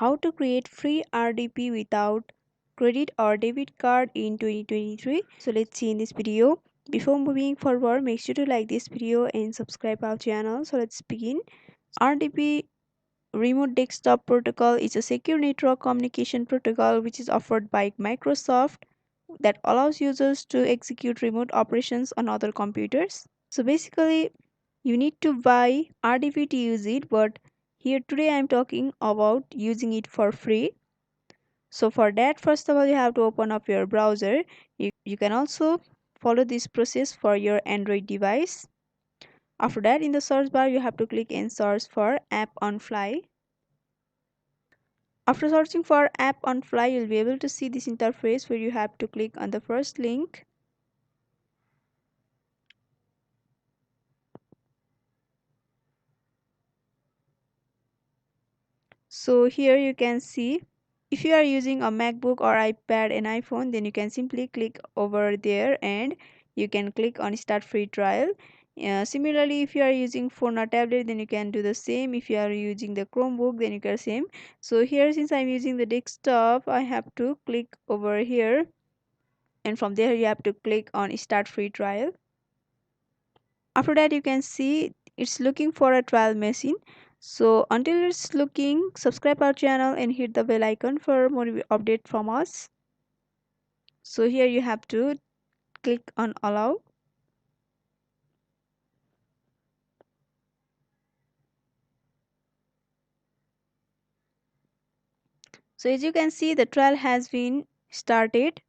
How to create free RDP without credit or debit card in 2023. So let's see in this video. Before moving forward, make sure to like this video and subscribe our channel. So let's begin. RDP Remote Desktop Protocol is a secure network communication protocol which is offered by Microsoft that allows users to execute remote operations on other computers. So basically, you need to buy RDP to use it, but here today I'm talking about using it for free. So for that, first of all, you have to open up your browser. You can also follow this process for your Android device. After that, in the search bar, you have to click and search for app on fly. After searching for app on fly, you'll be able to see this interface where you have to click on the first link. So here you can see, if you are using a MacBook or iPad and iPhone, then you can simply click over there and you can click on start free trial. Similarly, if you are using phone or tablet, then you can do the same. If you are using the Chromebook, then you can same. So here, since I'm using the desktop, I have to click over here, and from there you have to click on start free trial. After that, you can see it's looking for a trial machine. So until it's looking, subscribe our channel and hit the bell icon for more update from us. So here you have to click on allow. So as you can see, the trial has been started,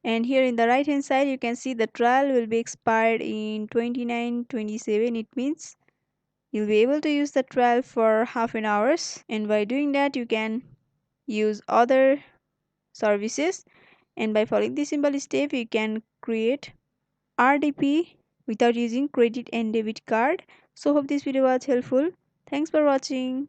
and here in the right hand side you can see the trial will be expired in 29/27. It means you'll be able to use the trial for half an hour, and by doing that you can use other services, and by following this simple step you can create RDP without using credit and debit card. So hope this video was helpful. Thanks for watching.